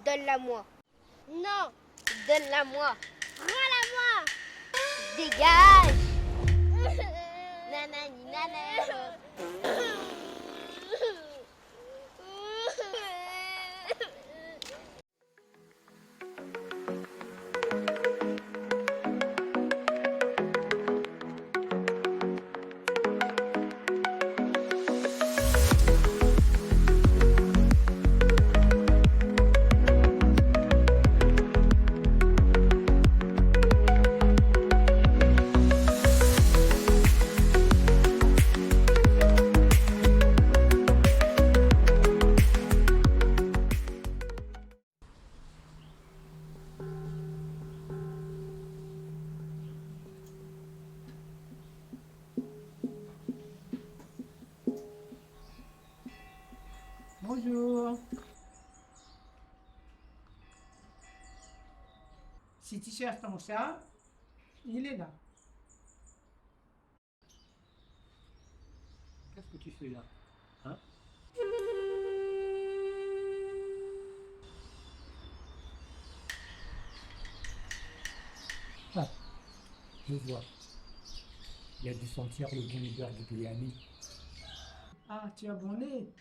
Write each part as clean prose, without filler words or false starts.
Donne-la-moi. Non. Donne-la-moi. Rends-la-moi. Dégage. Nanani, nanana. Bonjour. Si tu cherches ton chat, il est là. Qu'est-ce que tu fais là? Hein? Ah, je vois. Il a dû sentir le bon odeur du biryani. Ah, tu as bon nez.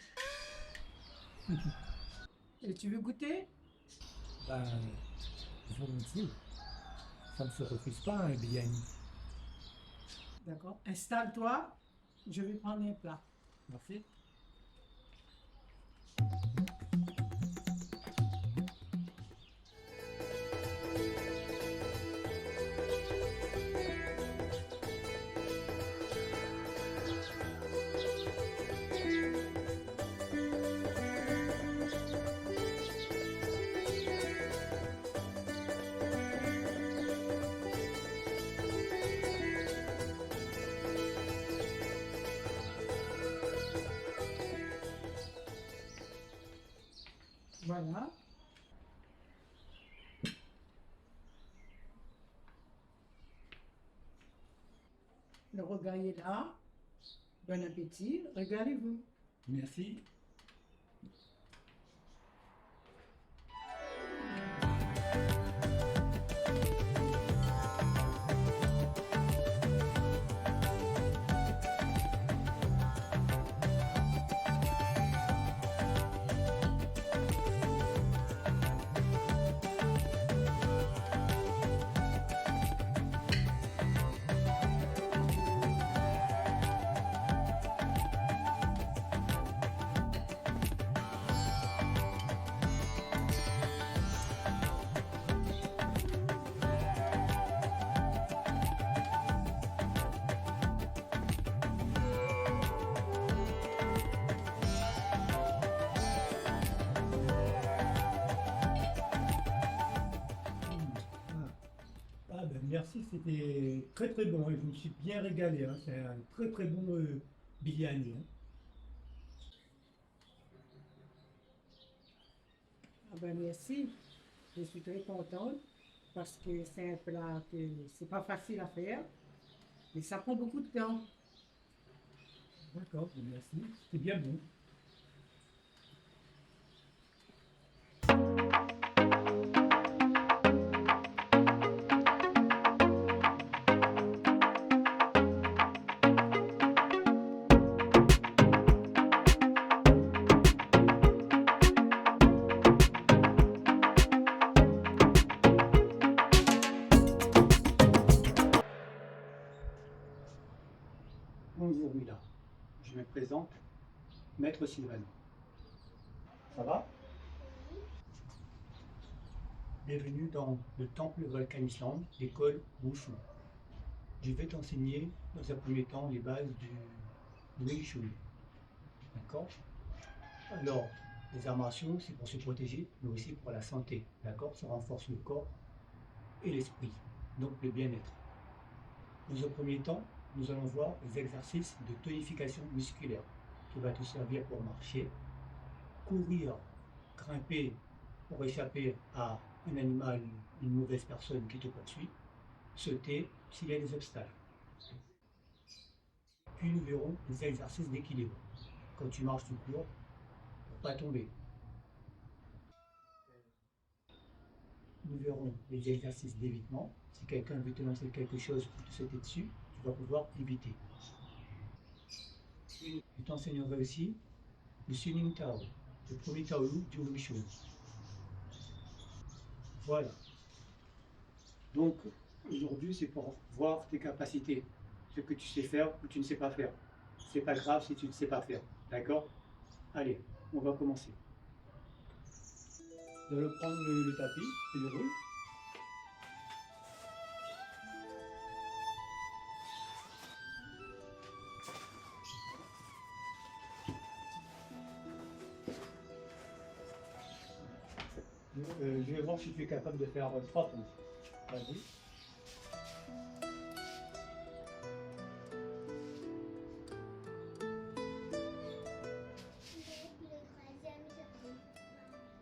Et tu veux goûter? Ben, volontiers. Ça ne se refuse pas un biryani. D'accord. Installe-toi. Je vais prendre un plat. Merci. Voilà. Le repas est là. Bon appétit. Regardez-vous. Merci. Ah ben merci, c'était très très bon. Je me suis bien régalé, hein. C'est un très très bon biryani, hein. Ah ben merci. Je suis très contente parce que c'est un plat que c'est pas facile à faire, mais ça prend beaucoup de temps. D'accord, merci. C'était bien bon. Bonjour Mila, je me présente, Maître Sylvain. Ça va? Bienvenue dans le temple Volcanisland, l'école Wushu. Je vais t'enseigner dans un premier temps les bases du Wing Chun. D'accord? Alors, les arts martiaux, c'est pour se protéger, mais aussi pour la santé. D'accord? Ça renforce le corps et l'esprit, donc le bien-être. Dans un premier temps, nous allons voir les exercices de tonification musculaire qui va te servir pour marcher, courir, grimper pour échapper à un animal, une mauvaise personne qui te poursuit, sauter s'il y a des obstacles. Puis nous verrons les exercices d'équilibre. Quand tu marches, tu cours pour ne pas tomber. nous verrons les exercices d'évitement. Si quelqu'un veut te lancer quelque chose pour te sauter dessus, tu vas pouvoir éviter. Je t'enseignerai aussi le Suning Tao, le premier Tao du Wing Chun. Voilà. Donc, aujourd'hui, c'est pour voir tes capacités, ce que tu sais faire ou tu ne sais pas faire. C'est pas grave si tu ne sais pas faire, d'accord? Allez, on va commencer. Nous allons prendre le tapis et le roule. Je vais voir si tu es capable de faire 3 pauses. Vas-y.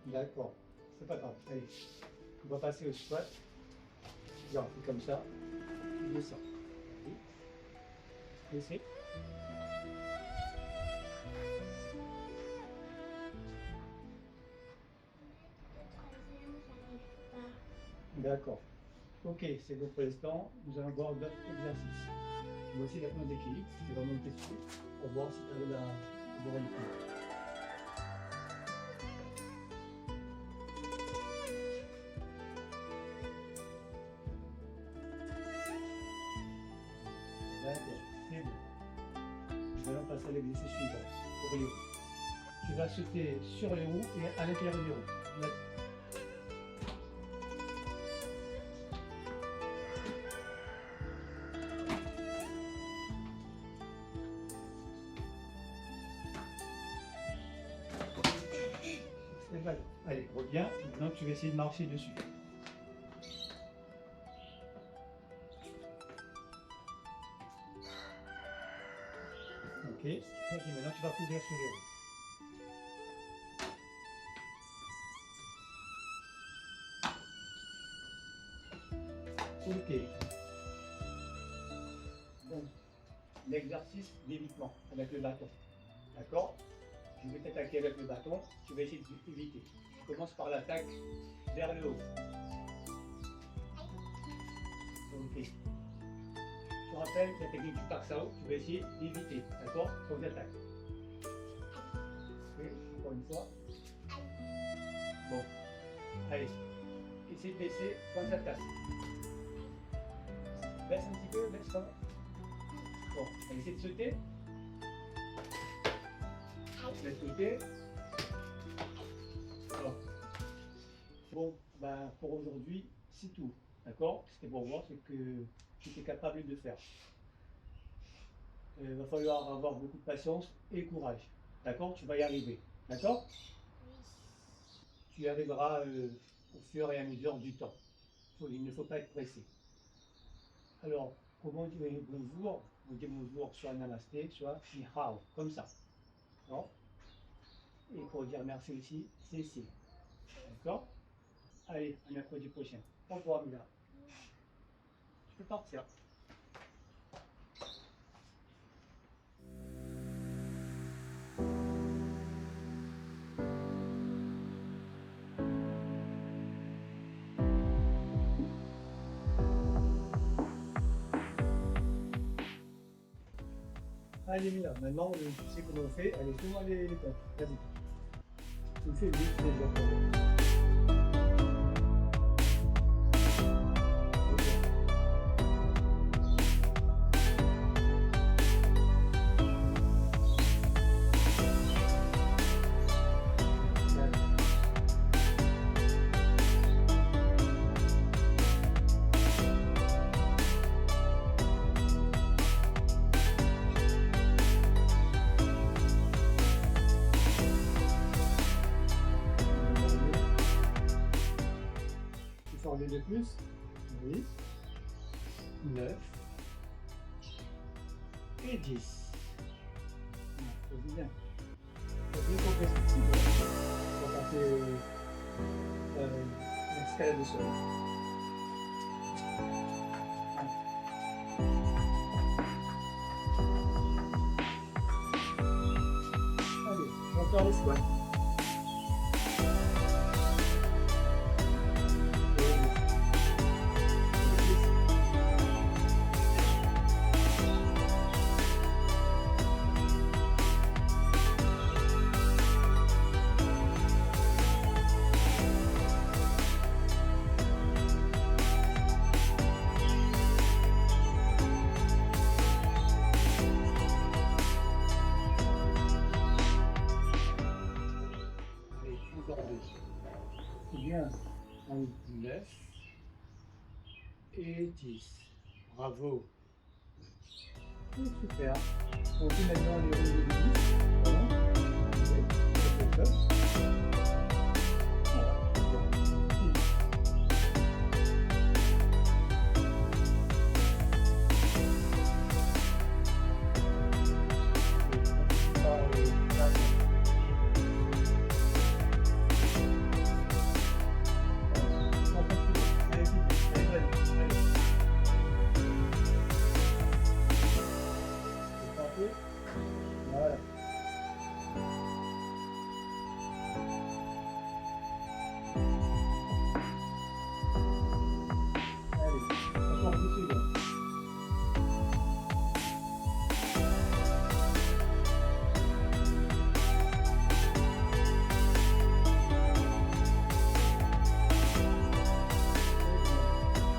D'accord, c'est pas grave. Allez, on va passer au squat. Regarde, on fait comme ça. Tu descends. Allez. Laissez. D'accord. Ok, c'est bon pour l'instant. Nous allons voir d'autres exercices. Voici la pointe d'équilibre. Tu vas monter dessus pour voir si tu arrives à avoir l'équilibre. D'accord, c'est bon. Nous allons passer à l'exercice suivant pour les roues. Tu vas sauter sur les roues et à l'intérieur des roues. Allez, reviens. Maintenant, tu vas essayer de marcher dessus. Ok. Et maintenant, tu vas courir sur les roues. Ok. Donc, l'exercice d'évitement avec le bâton. D'accord? Je vais t'attaquer avec le bâton, tu vas essayer d'éviter. Je commence par l'attaque vers le haut. Ok. Je te rappelle la technique du Paksao, tu vas essayer d'éviter, d'accord? Quand j'attaque. Ok, encore une fois. Bon. Allez. Essaye de baisser quand ça casse. Baisse un petit peu, baisse quand même. Bon, on va essayer de sauter. Laisse sauter. Voilà. Bon, ben, pour aujourd'hui, c'est tout. D'accord? C'était pour voir ce que tu es capable de faire. Il va falloir avoir beaucoup de patience et courage. D'accord? Tu vas y arriver. D'accord? Tu y arriveras au fur et à mesure du temps. Il ne faut pas être pressé. Alors, comment dire bonjour? On dit bonjour soit namasté, soit ni hao, comme ça. Non? Et pour dire merci aussi, c'est ici. D'accord? Allez, à mercredi prochain. Au revoir, Mila. Tu peux partir. Allez Mila, maintenant tu sais comment on fait. Allez, fais-moi les pompes. Vas-y. Tu me fais vite déjà. De plus, 8, 9 et 10. C'est bien. C'est bien compréhensible. On va passer l'escalade de sol. Allez, encore les squats. encore 2. C'est bien. 9 et 10. Bravo. Super. On fait maintenant les roues de 10. Voilà. C'est top. Voilà. Voilà. Allez, encore 10 secondes.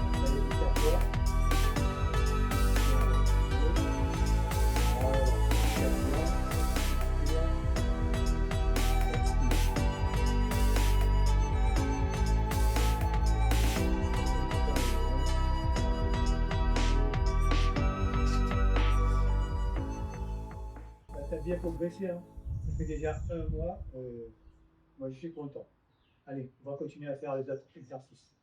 Allez, faire tu as bien progressé, hein. Ça fait déjà un mois. Moi, je suis content. Allez, on va continuer à faire les autres exercices.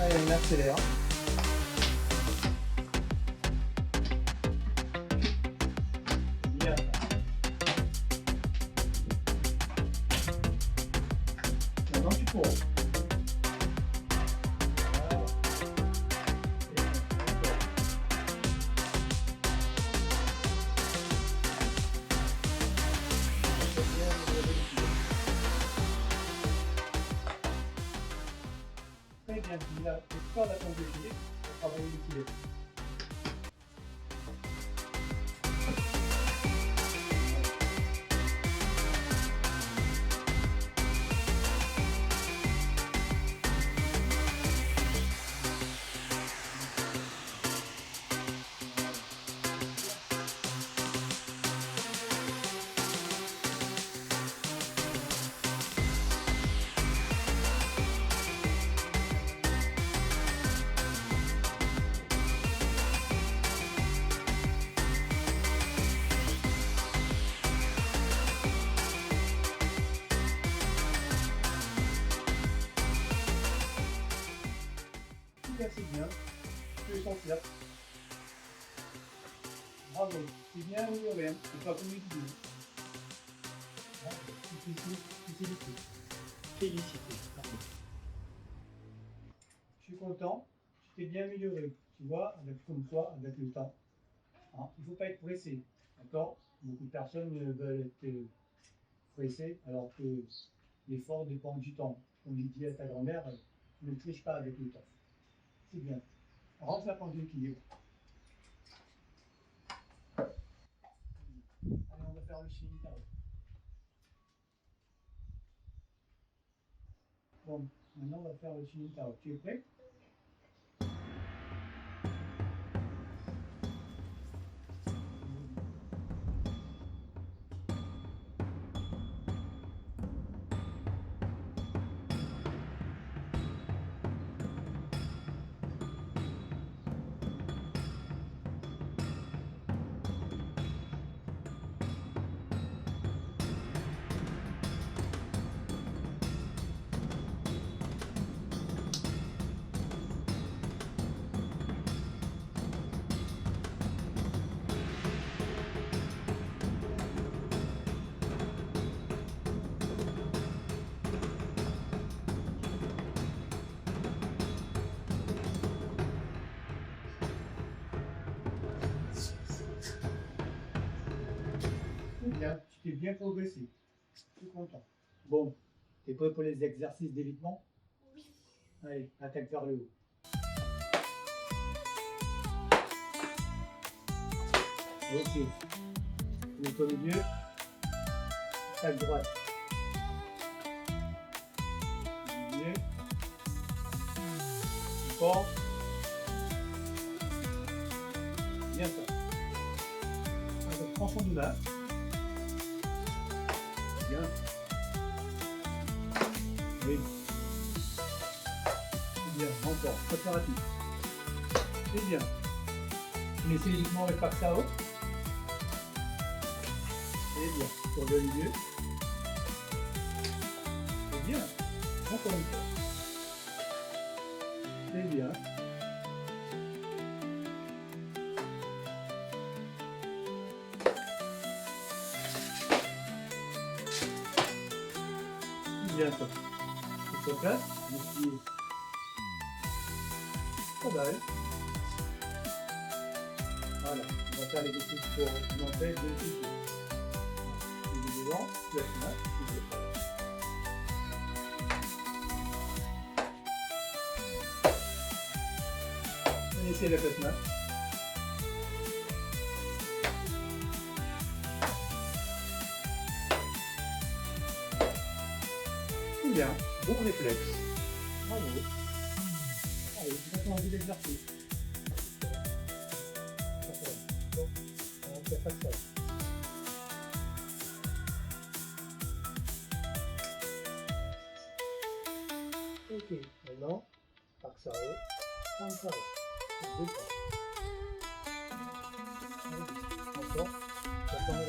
Allez, on accélère. Bien. Maintenant, tu cours. Voilà. Très bien, il a le corps d'attendre l'équilibre pour travailler l'équilibre. C'est bien, tu peux sentir. Bravo, c'est bien amélioré, hein. C'est pas comme du tout. Félicité. Je suis content, tu t'es bien amélioré. Tu vois, avec comme toi, avec le temps. Hein, il ne faut pas être pressé, d'accord? Beaucoup de personnes veulent être pressées alors que l'effort dépend du temps. Comme je dis à ta grand-mère, ne triche pas avec le temps. C'est bien. Rentre la pendule d'équilibre. Allez, on va faire le chin tao. Bon, maintenant on va faire le chin tao. Tu es prêt? Bien, tu t'es bien progressé. Je suis content. Bon, tu es prêt pour les exercices d'évitement? Oui. Allez, attaque vers le haut. Ok. Le milieu. Attaque droite. Milieu. Encore. bien ça. Alors, prends son douleur. Bien. Oui. C'est bien, encore, pas très rapide. C'est bien. On essaie uniquement avec Paxao. C'est bien. Pour le milieu. C'est bien. Encore une fois. C'est bien. C'est bien ça. C'est sur place. Ici. Pas mal. Voilà. On va faire les exercices pour monter de pieds. Le devant, le main, le on essaie la place main. Bien, bon réflexe. Bravo. Allez, tu vas envie d'exercice. Bon, on va faire ça. Ok, maintenant, Paxao, Paxao. Deux fois. Encore, j'attends le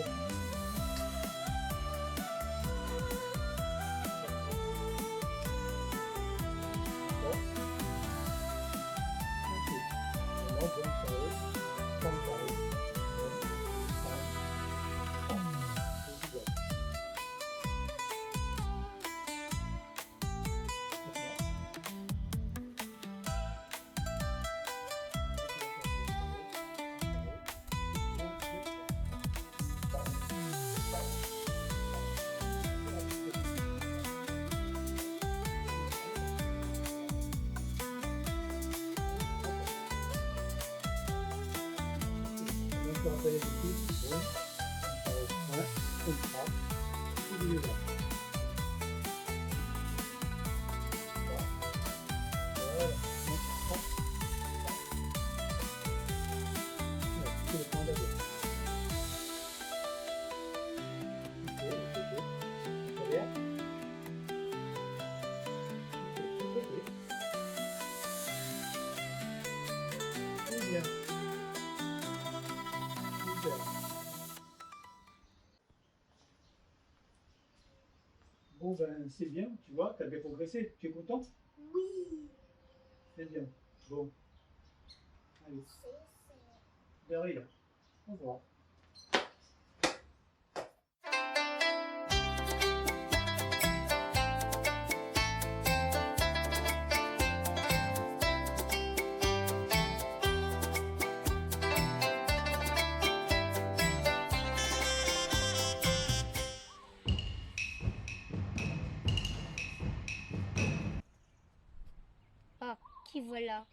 on va faire les exercices. Bon. On va faire un, bon ben c'est bien, tu vois, tu as bien progressé, tu es content? Oui. C'est bien. Bon. Allez. Derrière. Au revoir. Ah, qui voilà?